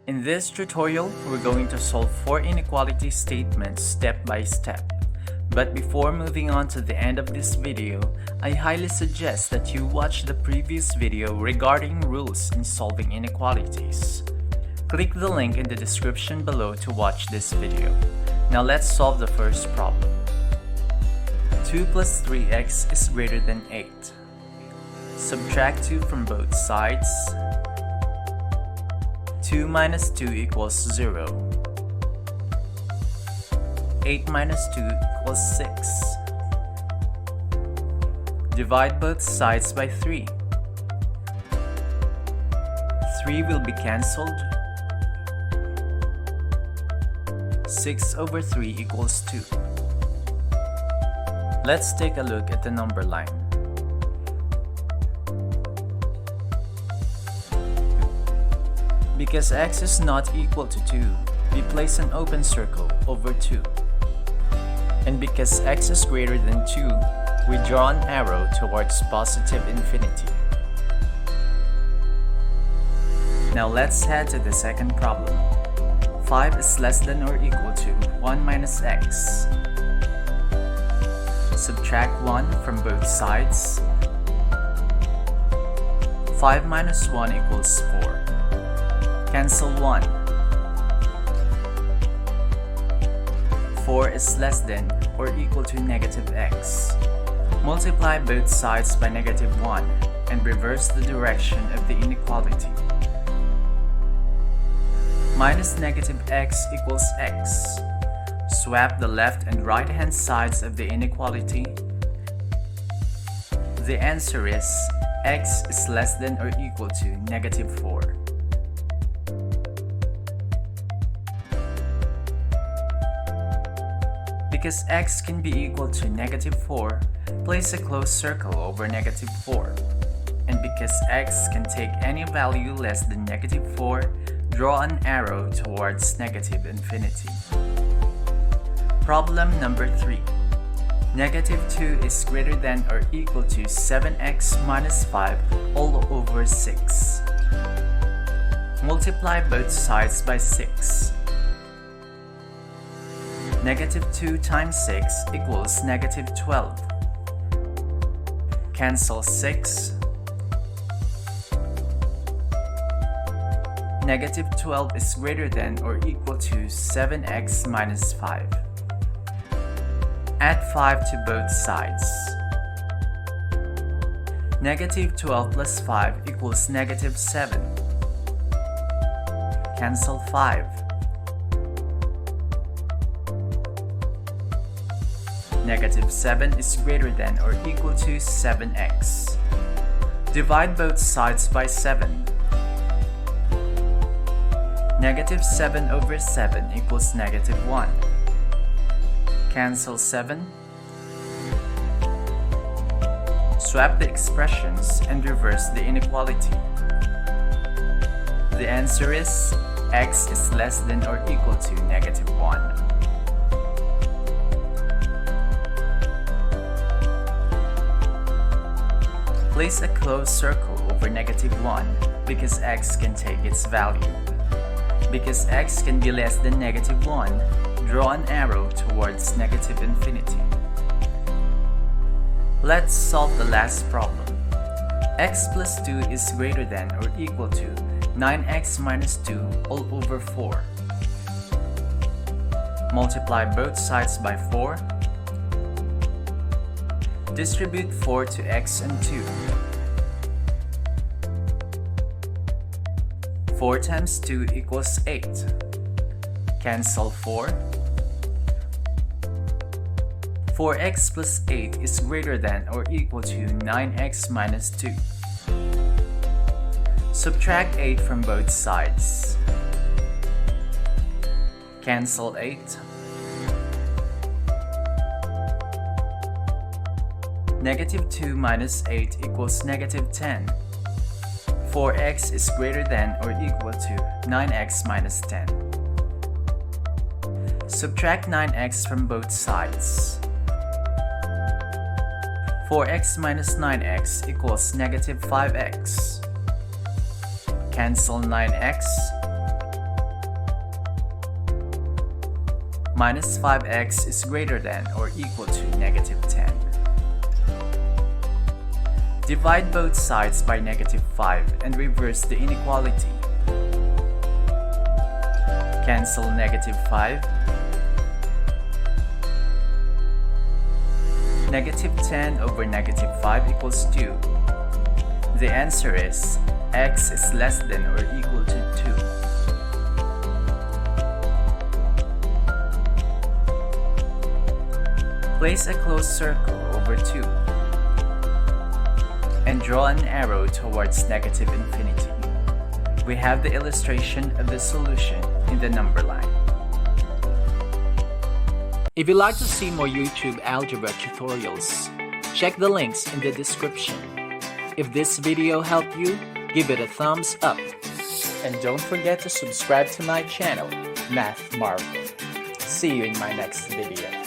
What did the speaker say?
In this tutorial, we're going to solve 4 inequality statements step by step. But before moving on to the end of this video, I highly suggest that you watch the previous video regarding rules in solving inequalities. Click the link in the description below to watch this video. Now let's solve the first problem. 2 plus 3x is greater than 8. Subtract 2 from both sides. 2 minus 2 equals 0. 8 minus 2 equals 6. Divide both sides by 3. 3 will be cancelled. 6 over 3 equals 2. Let's take a look at the number line. Because x is not equal to 2, we place an open circle over 2. And because x is greater than 2, we draw an arrow towards positive infinity. Now let's head to the second problem. 5 is less than or equal to 1 minus x. Subtract 1 from both sides. 5 minus 1 equals 4. Cancel 1. 4 is less than or equal to negative x. Multiply both sides by negative 1 and reverse the direction of the inequality. Minus negative x equals x. Swap the left and right hand sides of the inequality. The answer is x is less than or equal to negative 4. Because x can be equal to negative 4, place a closed circle over negative 4. And because x can take any value less than negative 4, draw an arrow towards negative infinity. Problem number 3. Negative 2 is greater than or equal to 7x minus 5 all over 6. Multiply both sides by 6. Negative 2 times 6 equals negative 12. Cancel 6. Negative 12 is greater than or equal to 7x minus 5. Add 5 to both sides. Negative 12 plus 5 equals negative 7. Cancel 5. Negative 7 is greater than or equal to 7x. Divide both sides by 7. Negative 7 over 7 equals negative 1. Cancel 7. Swap the expressions and reverse the inequality. The answer is x is less than or equal to negative 1. Place a closed circle over negative 1 because x can take its value. Because x can be less than negative 1, draw an arrow towards negative infinity. Let's solve the last problem. X plus 2 is greater than or equal to 9x minus 2 all over 4. Multiply both sides by 4. Distribute 4 to x and 2. 4 times 2 equals 8. Cancel 4. 4x plus 8 is greater than or equal to 9x minus 2. Subtract 8 from both sides. Cancel 8. Negative 2 minus 8 equals negative 10. 4x is greater than or equal to 9x minus 10. Subtract 9x from both sides. 4x minus 9x equals negative 5x. Cancel 9x. Minus 5x is greater than or equal to negative 10. Divide both sides by negative 5 and reverse the inequality. Cancel negative 5. Negative 10 over negative 5 equals 2. The answer is x is less than or equal to 2. Place a closed circle over 2 and draw an arrow towards negative infinity. We have the illustration of the solution in the number line. If you'd like to see more YouTube algebra tutorials, check the links in the description. If this video helped you, give it a thumbs up. And don't forget to subscribe to my channel, Math Marvel. See you in my next video.